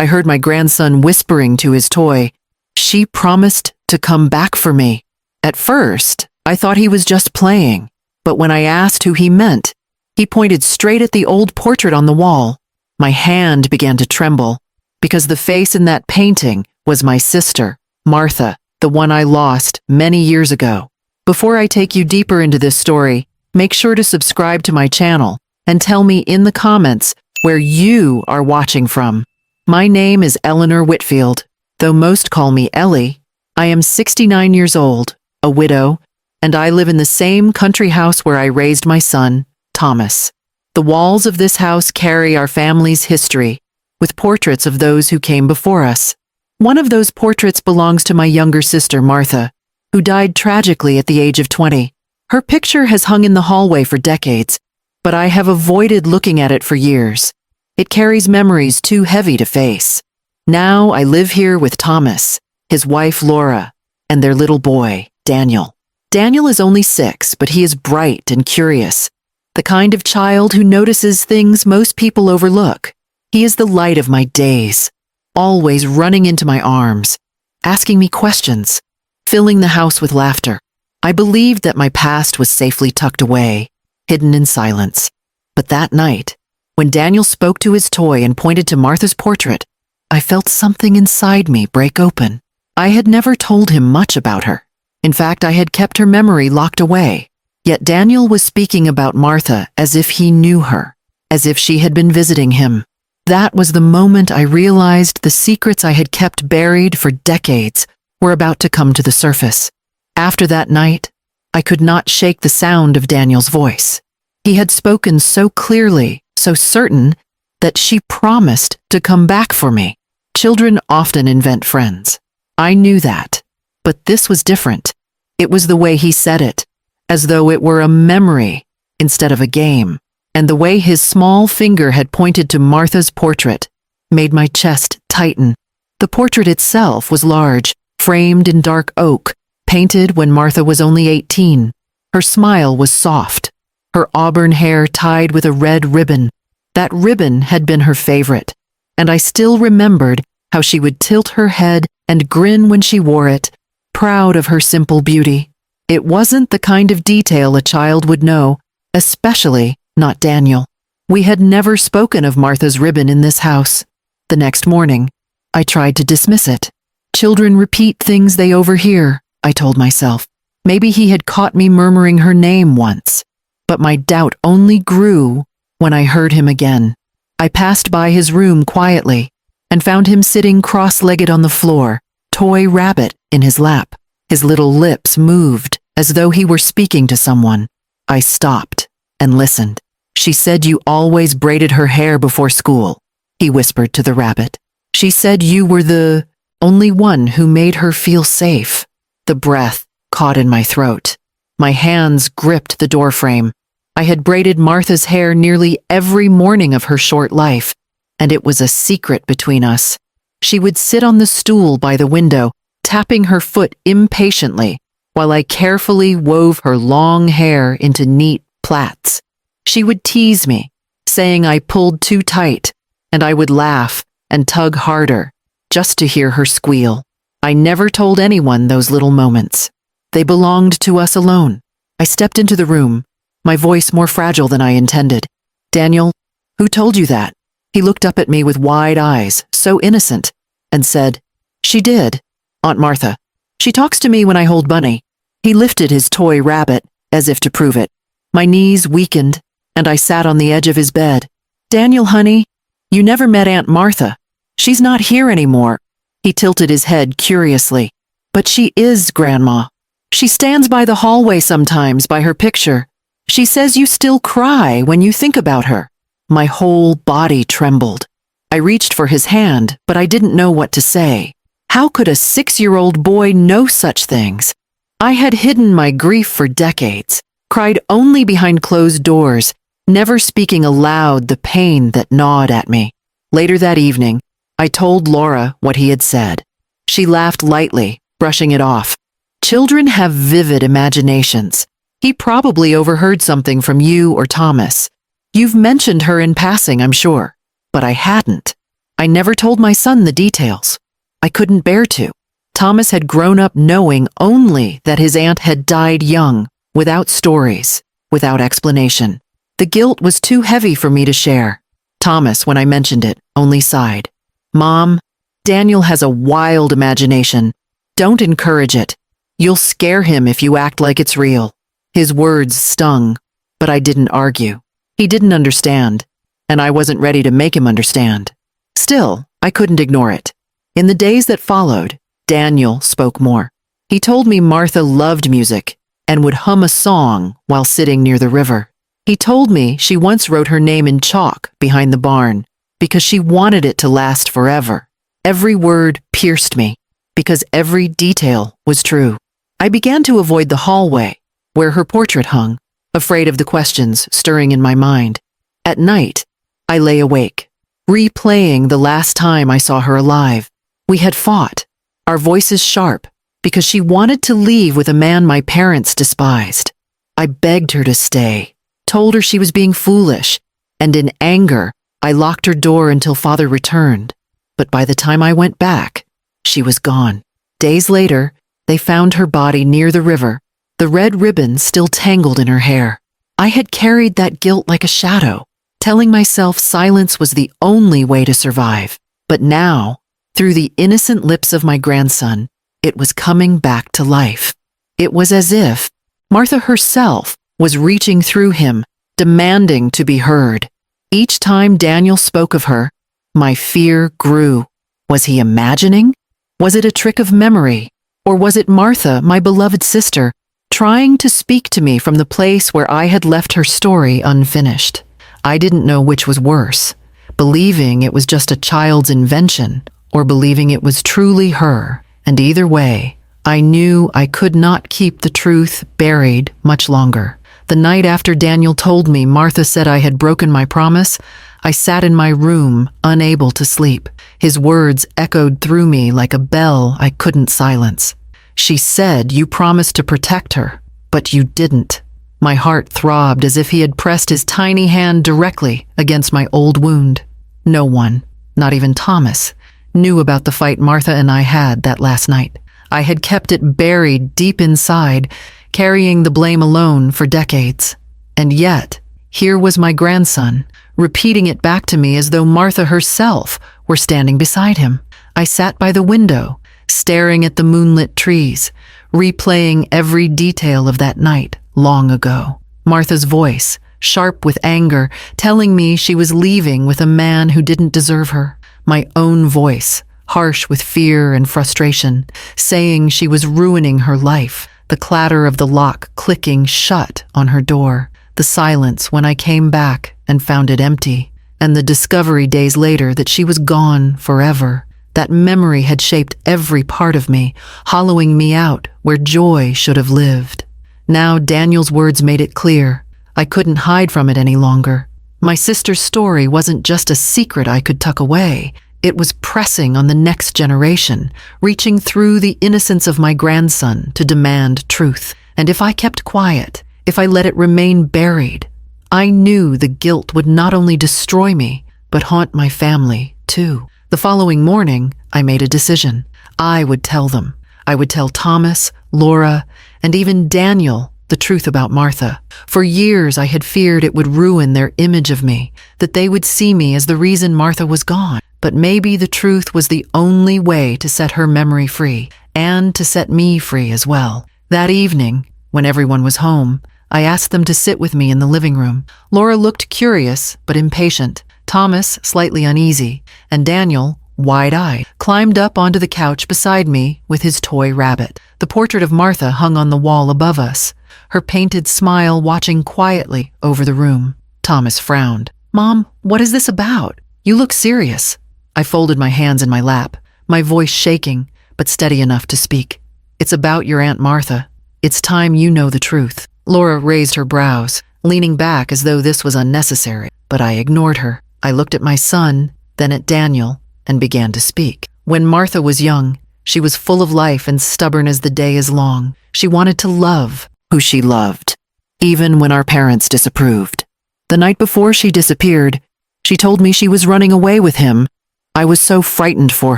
I heard my grandson whispering to his toy, "She promised to come back for me." At first, I thought he was just playing, but when I asked who he meant, he pointed straight at the old portrait on the wall. My hand began to tremble, because the face in that painting was my sister, Martha, the one I lost many years ago. Before I take you deeper into this story, make sure to subscribe to my channel and tell me in the comments where you are watching from. My name is Eleanor Whitfield, though most call me Ellie. I am 69 years old, a widow, and I live in the same country house where I raised my son, Thomas. The walls of this house carry our family's history, with portraits of those who came before us. One of those portraits belongs to my younger sister, Martha, who died tragically at the age of 20. Her picture has hung in the hallway for decades, but I have avoided looking at it for years. It carries memories too heavy to face. Now I live here with Thomas, his wife Laura, and their little boy, Daniel. Daniel is only 6, but he is bright and curious, the kind of child who notices things most people overlook. He is the light of my days, always running into my arms, asking me questions, filling the house with laughter. I believed that my past was safely tucked away, hidden in silence. But that night, when Daniel spoke to his toy and pointed to Martha's portrait, I felt something inside me break open. I had never told him much about her. In fact, I had kept her memory locked away. Yet Daniel was speaking about Martha as if he knew her, as if she had been visiting him. That was the moment I realized the secrets I had kept buried for decades were about to come to the surface. After that night, I could not shake the sound of Daniel's voice. He had spoken so clearly, so certain, that she promised to come back for me. Children often invent friends. I knew that, but this was different. It was the way he said it, as though it were a memory instead of a game, and the way his small finger had pointed to Martha's portrait made my chest tighten. The portrait itself was large, framed in dark oak, painted when Martha was only 18. Her smile was soft, her auburn hair tied with a red ribbon. That ribbon had been her favorite, and I still remembered how she would tilt her head and grin when she wore it, proud of her simple beauty. It wasn't the kind of detail a child would know, especially not Daniel. We had never spoken of Martha's ribbon in this house. The next morning, I tried to dismiss it. Children repeat things they overhear, I told myself. Maybe he had caught me murmuring her name once. But my doubt only grew when I heard him again. I passed by his room quietly and found him sitting cross-legged on the floor, toy rabbit in his lap. His little lips moved as though he were speaking to someone. I stopped and listened. "She said you always braided her hair before school," he whispered to the rabbit. "She said you were the only one who made her feel safe." The breath caught in my throat. My hands gripped the doorframe. I had braided Martha's hair nearly every morning of her short life, and it was a secret between us. She would sit on the stool by the window, tapping her foot impatiently, while I carefully wove her long hair into neat plaits. She would tease me, saying I pulled too tight, and I would laugh and tug harder, just to hear her squeal. I never told anyone those little moments. They belonged to us alone. I stepped into the room, my voice more fragile than I intended. "Daniel, who told you that?" He looked up at me with wide eyes, so innocent, and said, "She did, Aunt Martha. She talks to me when I hold Bunny." He lifted his toy rabbit, as if to prove it. My knees weakened, and I sat on the edge of his bed. "Daniel, honey, you never met Aunt Martha. She's not here anymore." He tilted his head curiously. "But she is, Grandma. She stands by the hallway sometimes by her picture. She says you still cry when you think about her." My whole body trembled. I reached for his hand, but I didn't know what to say. How could a 6-year-old boy know such things? I had hidden my grief for decades, cried only behind closed doors, never speaking aloud the pain that gnawed at me. Later that evening, I told Laura what he had said. She laughed lightly, brushing it off. "Children have vivid imaginations. He probably overheard something from you or Thomas. You've mentioned her in passing, I'm sure, but I hadn't." I never told my son the details. I couldn't bear to. Thomas had grown up knowing only that his aunt had died young, without stories, without explanation. The guilt was too heavy for me to share. Thomas, when I mentioned it, only sighed. Mom, Daniel has a wild imagination. Don't encourage it. You'll scare him if you act like it's real. His words stung, but I didn't argue. He didn't understand, and I wasn't ready to make him understand. Still, I couldn't ignore it. In the days that followed, Daniel spoke more. He told me Martha loved music and would hum a song while sitting near the river. He told me she once wrote her name in chalk behind the barn because she wanted it to last forever. Every word pierced me because every detail was true. I began to avoid the hallway where her portrait hung, afraid of the questions stirring in my mind. At night, I lay awake, replaying the last time I saw her alive. We had fought, our voices sharp, because she wanted to leave with a man my parents despised. I begged her to stay, told her she was being foolish, and in anger, I locked her door until Father returned. But by the time I went back, she was gone. Days later, they found her body near the river, the red ribbon still tangled in her hair. I had carried that guilt like a shadow, telling myself silence was the only way to survive. But now, through the innocent lips of my grandson, it was coming back to life. It was as if Martha herself was reaching through him, demanding to be heard. Each time Daniel spoke of her, my fear grew. Was he imagining? Was it a trick of memory? Or was it Martha, my beloved sister, trying to speak to me from the place where I had left her story unfinished? I didn't know which was worse, believing it was just a child's invention, or believing it was truly her, and either way, I knew I could not keep the truth buried much longer. The night after Daniel told me Martha said I had broken my promise, I sat in my room, unable to sleep. His words echoed through me like a bell I couldn't silence. She said you promised to protect her, but you didn't. My heart throbbed as if he had pressed his tiny hand directly against my old wound. No one, not even Thomas, knew about the fight Martha and I had that last night. I had kept it buried deep inside, carrying the blame alone for decades. And yet, here was my grandson, repeating it back to me as though Martha herself were standing beside him. I sat by the window, staring at the moonlit trees, replaying every detail of that night long ago. Martha's voice, sharp with anger, telling me she was leaving with a man who didn't deserve her. My own voice, harsh with fear and frustration, saying she was ruining her life. The clatter of the lock clicking shut on her door. The silence when I came back and found it empty. And the discovery days later that she was gone forever. That memory had shaped every part of me, hollowing me out where joy should have lived. Now Daniel's words made it clear. I couldn't hide from it any longer. My sister's story wasn't just a secret I could tuck away. It was pressing on the next generation, reaching through the innocence of my grandson to demand truth. And if I kept quiet, if I let it remain buried, I knew the guilt would not only destroy me, but haunt my family too. The following morning, I made a decision. I would tell them. I would tell Thomas, Laura, and even Daniel the truth about Martha. For years I had feared it would ruin their image of me, that they would see me as the reason Martha was gone. But maybe the truth was the only way to set her memory free, and to set me free as well. That evening, when everyone was home, I asked them to sit with me in the living room. Laura looked curious but impatient, Thomas slightly uneasy, and Daniel, wide-eyed, climbed up onto the couch beside me with his toy rabbit. The portrait of Martha hung on the wall above us, her painted smile watching quietly over the room. Thomas frowned. "Mom, what is this about? You look serious." I folded my hands in my lap, my voice shaking, but steady enough to speak. "It's about your Aunt Martha. It's time you know the truth." Laura raised her brows, leaning back as though this was unnecessary, but I ignored her. I looked at my son, then at Daniel, and began to speak. When Martha was young, she was full of life and stubborn as the day is long. She wanted to love who she loved, even when our parents disapproved. The night before she disappeared, she told me she was running away with him I was so frightened for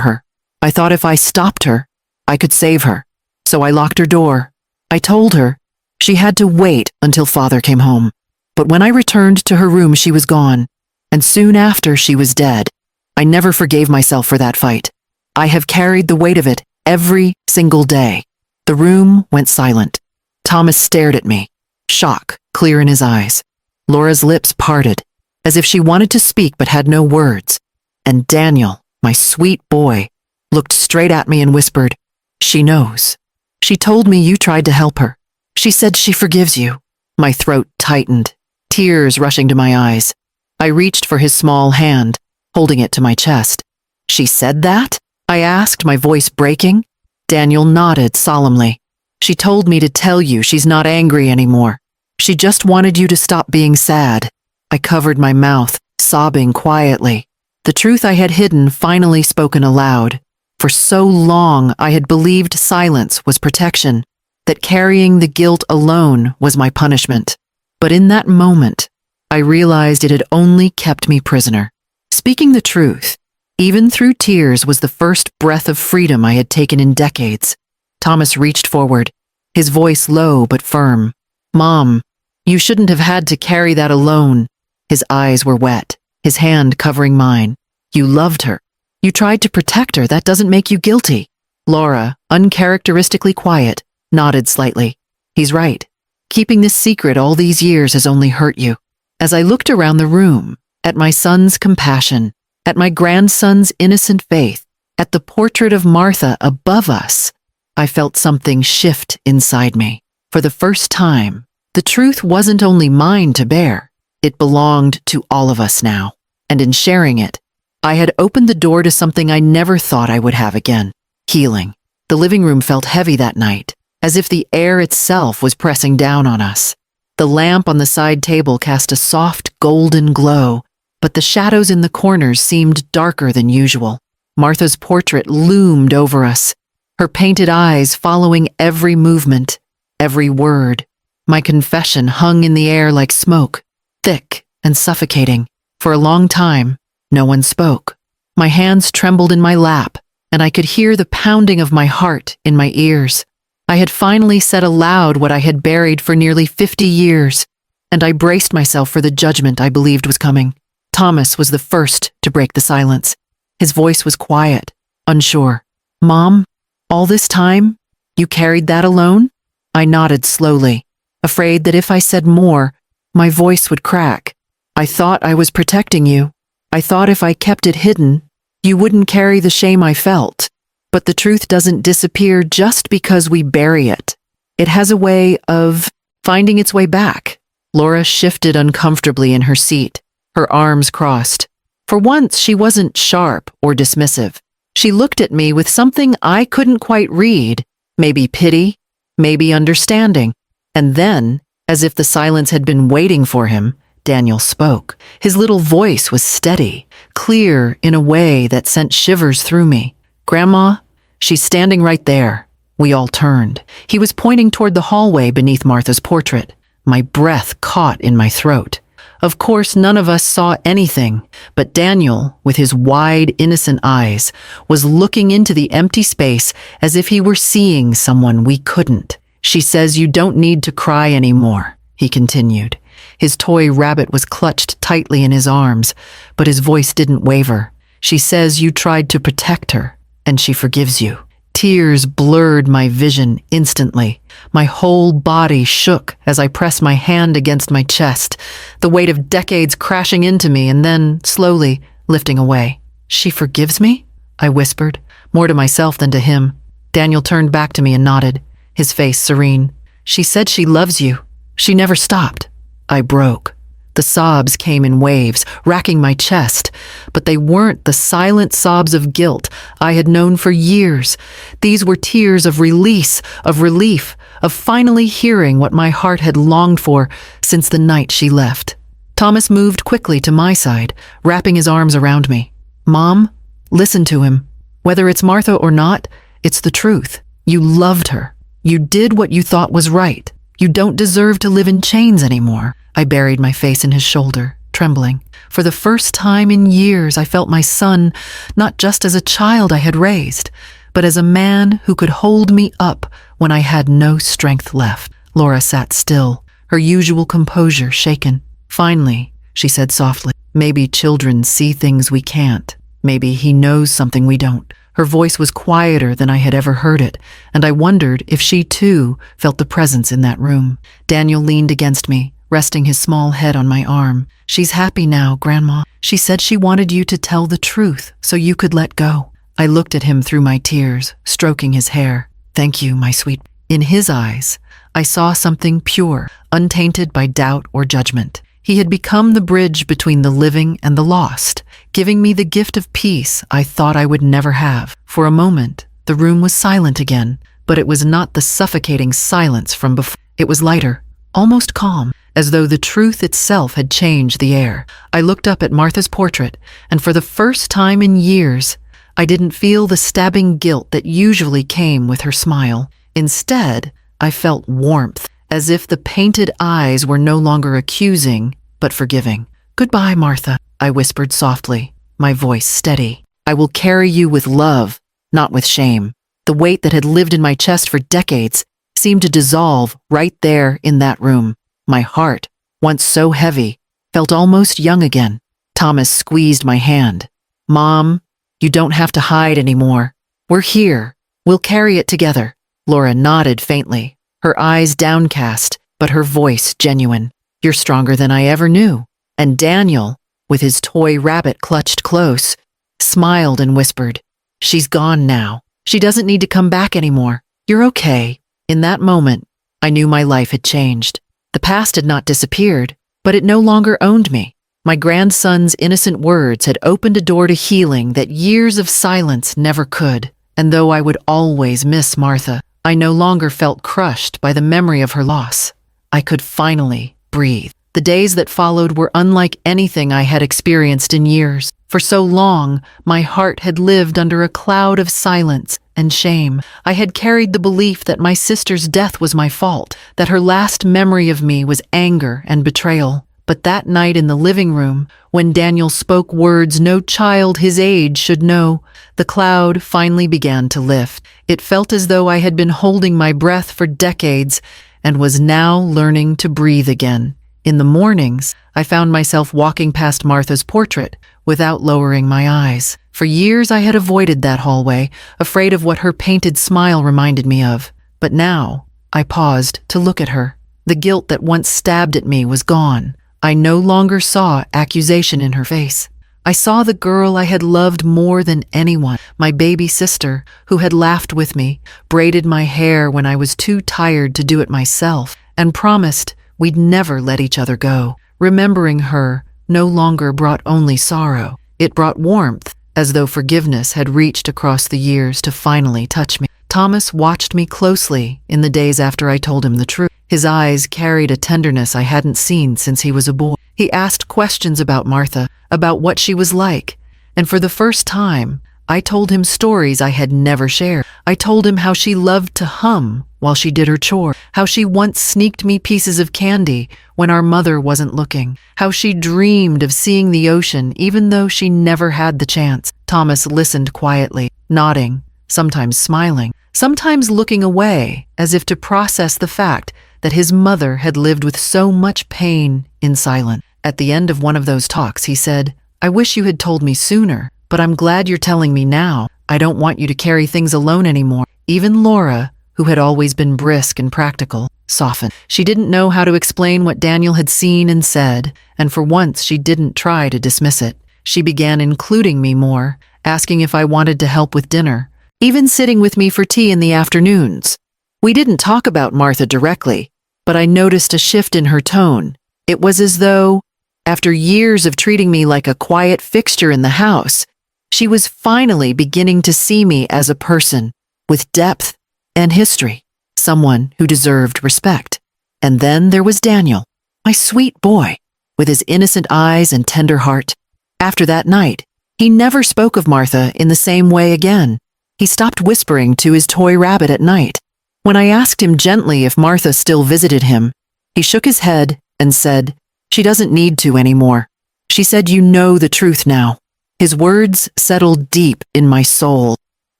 her. I thought if I stopped her, I could save her. So I locked her door. I told her she had to wait until Father came home. But when I returned to her room, she was gone. And soon after, she was dead. I never forgave myself for that fight. I have carried the weight of it every single day. The room went silent. Thomas stared at me, shock clear in his eyes. Laura's lips parted, as if she wanted to speak but had no words. And Daniel, my sweet boy, looked straight at me and whispered, "She knows. She told me you tried to help her. She said she forgives you." My throat tightened, tears rushing to my eyes. I reached for his small hand, holding it to my chest. "She said that?" I asked, my voice breaking. Daniel nodded solemnly. "She told me to tell you she's not angry anymore. She just wanted you to stop being sad." I covered my mouth, sobbing quietly. The truth I had hidden finally spoken aloud. For so long I had believed silence was protection, that carrying the guilt alone was my punishment. But in that moment, I realized it had only kept me prisoner. Speaking the truth, even through tears, was the first breath of freedom I had taken in decades. Thomas reached forward, his voice low but firm. "Mom, you shouldn't have had to carry that alone." His eyes were wet, his hand covering mine. "You loved her. You tried to protect her. That doesn't make you guilty." Laura, uncharacteristically quiet, nodded slightly. "He's right. Keeping this secret all these years has only hurt you." As I looked around the room, at my son's compassion, at my grandson's innocent faith, at the portrait of Martha above us, I felt something shift inside me. For the first time, the truth wasn't only mine to bear. It belonged to all of us now. And in sharing it, I had opened the door to something I never thought I would have again: healing. The living room felt heavy that night, as if the air itself was pressing down on us. The lamp on the side table cast a soft golden glow, but the shadows in the corners seemed darker than usual. Martha's portrait loomed over us, her painted eyes following every movement, every word. My confession hung in the air like smoke, thick and suffocating. For a long time, no one spoke. My hands trembled in my lap, and I could hear the pounding of my heart in my ears. I had finally said aloud what I had buried for nearly 50 years, and I braced myself for the judgment I believed was coming. Thomas was the first to break the silence. His voice was quiet, unsure. "Mom, all this time, you carried that alone?" I nodded slowly, afraid that if I said more, my voice would crack. "I thought I was protecting you. I thought if I kept it hidden, you wouldn't carry the shame I felt. But the truth doesn't disappear just because we bury it. It has a way of finding its way back." Laura shifted uncomfortably in her seat, her arms crossed. For once, she wasn't sharp or dismissive. She looked at me with something I couldn't quite read, maybe pity, maybe understanding. And then, as if the silence had been waiting for him, Daniel spoke. His little voice was steady, clear in a way that sent shivers through me. "Grandma, she's standing right there." We all turned. He was pointing toward the hallway beneath Martha's portrait. My breath caught in my throat. Of course, none of us saw anything, but Daniel, with his wide, innocent eyes, was looking into the empty space as if he were seeing someone we couldn't. "She says you don't need to cry anymore," he continued. His toy rabbit was clutched tightly in his arms, but his voice didn't waver. "She says you tried to protect her, and she forgives you." Tears blurred my vision instantly. My whole body shook as I pressed my hand against my chest, the weight of decades crashing into me and then, slowly, lifting away. "She forgives me?" I whispered, more to myself than to him. Daniel turned back to me and nodded, his face serene. "She said she loves you. She never stopped." I broke. The sobs came in waves, racking my chest, but they weren't the silent sobs of guilt I had known for years. These were tears of release, of relief, of finally hearing what my heart had longed for since the night she left. Thomas moved quickly to my side, wrapping his arms around me. "Mom, listen to him. Whether it's Martha or not, it's the truth. You loved her. You did what you thought was right. You don't deserve to live in chains anymore." I buried my face in his shoulder, trembling. For the first time in years, I felt my son not just as a child I had raised, but as a man who could hold me up when I had no strength left. Laura sat still, her usual composure shaken. Finally, she said softly, "Maybe children see things we can't. Maybe he knows something we don't." Her voice was quieter than I had ever heard it, and I wondered if she too felt the presence in that room. Daniel leaned against me, resting his small head on my arm. "She's happy now, Grandma. She said she wanted you to tell the truth so you could let go." I looked at him through my tears, stroking his hair. "Thank you, my sweet." In his eyes, I saw something pure, untainted by doubt or judgment. He had become the bridge between the living and the lost, giving me the gift of peace I thought I would never have. For a moment, the room was silent again, but it was not the suffocating silence from before. It was lighter, almost calm, as though the truth itself had changed the air. I looked up at Martha's portrait, and for the first time in years, I didn't feel the stabbing guilt that usually came with her smile. Instead, I felt warmth, as if the painted eyes were no longer accusing, but forgiving. "Goodbye, Martha," I whispered softly, my voice steady. "I will carry you with love, not with shame." The weight that had lived in my chest for decades seemed to dissolve right there in that room. My heart, once so heavy, felt almost young again. Thomas squeezed my hand. "Mom, you don't have to hide anymore. We're here. We'll carry it together." Laura nodded faintly, her eyes downcast, but her voice genuine. "You're stronger than I ever knew." And Daniel, with his toy rabbit clutched close, smiled and whispered, "She's gone now. She doesn't need to come back anymore. You're okay." In that moment, I knew my life had changed. The past had not disappeared, but it no longer owned me. My grandson's innocent words had opened a door to healing that years of silence never could. And though I would always miss Martha, I no longer felt crushed by the memory of her loss. I could finally breathe. The days that followed were unlike anything I had experienced in years. For so long, my heart had lived under a cloud of silence and shame. I had carried the belief that my sister's death was my fault, that her last memory of me was anger and betrayal. But that night in the living room, when Daniel spoke words no child his age should know, the cloud finally began to lift. It felt as though I had been holding my breath for decades and was now learning to breathe again. In the mornings, I found myself walking past Martha's portrait without lowering my eyes. For years I had avoided that hallway, afraid of what her painted smile reminded me of. But now, I paused to look at her. The guilt that once stabbed at me was gone. I no longer saw accusation in her face. I saw the girl I had loved more than anyone, my baby sister, who had laughed with me, braided my hair when I was too tired to do it myself, and promised we'd never let each other go. Remembering her no longer brought only sorrow. It brought warmth, as though forgiveness had reached across the years to finally touch me. Thomas watched me closely in the days after I told him the truth. His eyes carried a tenderness I hadn't seen since he was a boy. He asked questions about Martha, about what she was like, and for the first time, I told him stories I had never shared. I told him how she loved to hum while she did her chore, how she once sneaked me pieces of candy when our mother wasn't looking, how she dreamed of seeing the ocean even though she never had the chance. Thomas listened quietly, nodding, sometimes smiling, sometimes looking away as if to process the fact that his mother had lived with so much pain in silence. At the end of one of those talks, he said, "I wish you had told me sooner, but I'm glad you're telling me now. I don't want you to carry things alone anymore." Even Laura, who had always been brisk and practical, softened. She didn't know how to explain what Daniel had seen and said, and for once she didn't try to dismiss it. She began including me more, asking if I wanted to help with dinner, even sitting with me for tea in the afternoons. We didn't talk about Martha directly, but I noticed a shift in her tone. It was as though, after years of treating me like a quiet fixture in the house, she was finally beginning to see me as a person with depth and history, someone who deserved respect. And then there was Daniel, my sweet boy, with his innocent eyes and tender heart. After that night, he never spoke of Martha in the same way again. He stopped whispering to his toy rabbit at night. When I asked him gently if Martha still visited him, he shook his head and said, "She doesn't need to anymore." She said, "You know the truth now." His words settled deep in my soul.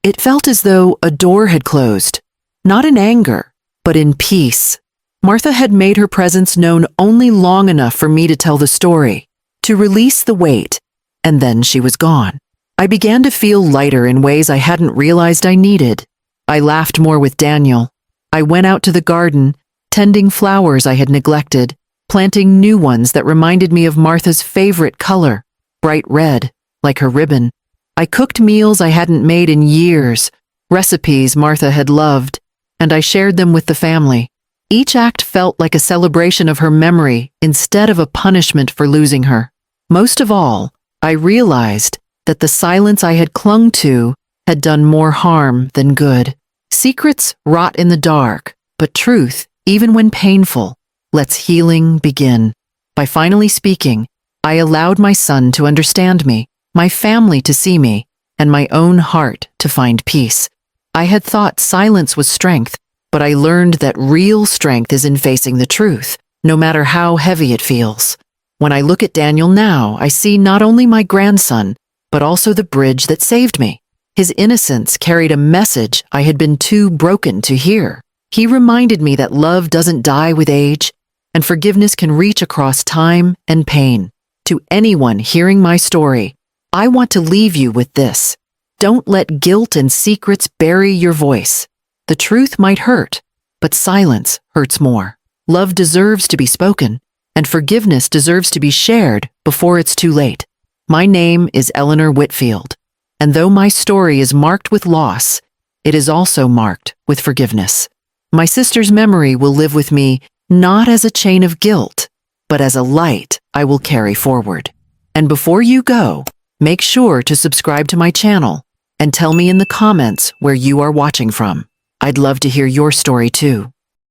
It felt as though a door had closed, not in anger, but in peace. Martha had made her presence known only long enough for me to tell the story, to release the weight, and then she was gone. I began to feel lighter in ways I hadn't realized I needed. I laughed more with Daniel. I went out to the garden, tending flowers I had neglected, planting new ones that reminded me of Martha's favorite color, bright red, like her ribbon. I cooked meals I hadn't made in years, recipes Martha had loved, and I shared them with the family. Each act felt like a celebration of her memory instead of a punishment for losing her. Most of all, I realized that the silence I had clung to had done more harm than good. Secrets rot in the dark, but truth, even when painful, lets healing begin. By finally speaking, I allowed my son to understand me, my family to see me, and my own heart to find peace. I had thought silence was strength, but I learned that real strength is in facing the truth, no matter how heavy it feels. When I look at Daniel now, I see not only my grandson, but also the bridge that saved me. His innocence carried a message I had been too broken to hear. He reminded me that love doesn't die with age, and forgiveness can reach across time and pain. To anyone hearing my story, I want to leave you with this. Don't let guilt and secrets bury your voice. The truth might hurt, but silence hurts more. Love deserves to be spoken, and forgiveness deserves to be shared before it's too late. My name is Eleanor Whitfield, and though my story is marked with loss, it is also marked with forgiveness. My sister's memory will live with me not as a chain of guilt, but as a light I will carry forward. And before you go, make sure to subscribe to my channel and tell me in the comments where you are watching from. I'd love to hear your story too.